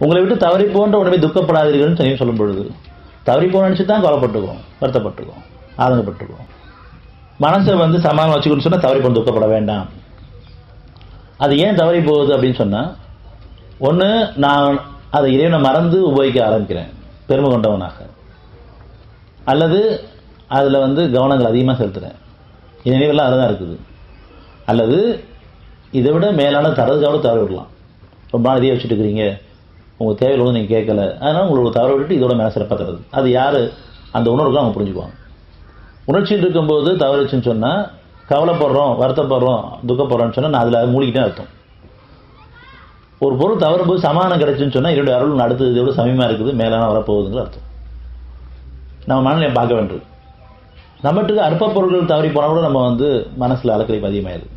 உங்களை விட்டு தவறி போன்ற உடனே துக்கப்படாதீர்கள்னு தனியாக சொல்லும் பொழுது தவறி போன நினச்சி தான் கவலைப்பட்டுக்குவோம், வருத்தப்பட்டுக்குவோம், ஆதங்கப்பட்டுக்குவோம். மனசை சமாதானம் வச்சுக்கணும்னு சொன்னால் தவறி போன துக்கப்பட வேண்டாம். அது ஏன் தவறி போகுது அப்படின்னு சொன்னால், ஒன்று நான் அதை இறைவனை மறந்து உபயோகிக்க ஆரம்பிக்கிறேன் பெருமை கொண்டவனாக, அல்லது அதில் கவனங்கள் அதிகமாக செலுத்துகிறேன், என் நினைவெல்லாம் அதில் தான் இருக்குது. அல்லது இதை விட மேலான தரதுக்காக தவற விடலாம். ரொம்ப நாள் இதையே வச்சுட்டு இருக்கிறீங்க, உங்கள் தேவையில்லை நீங்கள் கேட்கல, அதனால் உங்களுக்கு தவற விட்டுட்டு இதோட மேலே சிறப்பாக தருது. அது யார் அந்த உணர்வுக்கு அவங்க புரிஞ்சுக்குவாங்க. உணர்ச்சியில் இருக்கும்போது தவறுச்சுன்னு சொன்னால் கவலைப்படுறோம், வருத்தப்படுறோம், துக்கப்படுறோம்னு சொன்னால் நான் அதில் மூழ்கிட்டே அர்த்தம். ஒரு பொருள் தவறும்போது சமாதானம் கிடைச்சுன்னு சொன்னால் என்னுடைய அருள் அடுத்தது இதோட சமயமாக இருக்குது, மேலான வரப்போகுதுங்கிற அர்த்தம். நம்ம மனநிலையை பார்க்க வேண்டியது. நம்மட்டுக்கு அற்ப பொருட்கள் தவறி போனால் கூட நம்ம மனசில் அலக்கழிப்பு அதிகமாயிருது.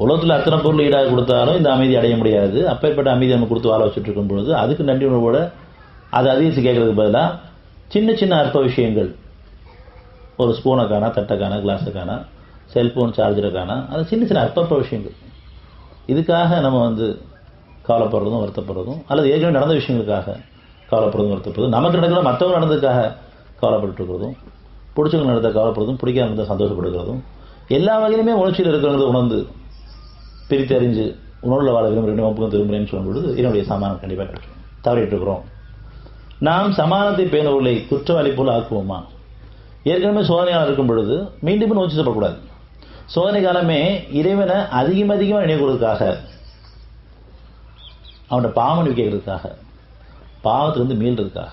உலகத்தில் அத்தனை பொருள் ஈடாக கொடுத்தாலும் இந்த அமைதி அடைய முடியாது. அப்பேற்பட்ட அமைதி நம்ம கொடுத்து வாழ வச்சுட்டு இருக்கும் பொழுது அதுக்கு நன்றி உணர்வோட அதை அதிகரித்து கேட்கறதுக்கு பதிலாக சின்ன சின்ன அற்ப விஷயங்கள், ஒரு ஸ்பூனை காணா, தட்டை காணா, கிளாஸை காணா, செல்ஃபோன் சார்ஜரை காணா, அது சின்ன சின்ன அற்ப விஷயங்கள். இதுக்காக நம்ம கவலைப்படுறதும் வருத்தப்படுறதும், அல்லது ஏற்கனவே நடந்த விஷயங்களுக்காக கவலைப்படுறதும் வருத்தப்படுறதும், நமக்கு நடக்கிற மற்றவங்க நடந்ததுக்காக கவலைப்பட்டு இருக்கிறதும், பிடிச்சவங்க நடந்த கவலைப்படுறதும், பிடிக்காத நடந்த சந்தோஷப்படுகிறதும், எல்லா வகையிலுமே உணர்ச்சியில் இருக்கிறவங்க உணர்ந்து பிரித்தறிஞ்சு உணர்வில் வாழ விரும்புகிறேன், வம்புக்கும் திரும்புகிறேன்னு சொல்லும்பொழுது என்னுடைய சமாதானம் கண்டிப்பாக கிடைக்கும். தவறிட்டு இருக்கிறோம். நாம் சமாதானத்தை பேணுவர்களை குற்றவாளி போல் ஆக்குவோமா? ஏற்கனவே சோதனையாக இருக்கும் பொழுது மீண்டும் நோக்கி சொல்லப்படக்கூடாது. சோதனை காலமே இறைவனை அதிகமாக நினைவுறதுக்காக, அவனோட பாவமணி கேட்கறதுக்காக, பாவத்திலிருந்து மீள்றதுக்காக.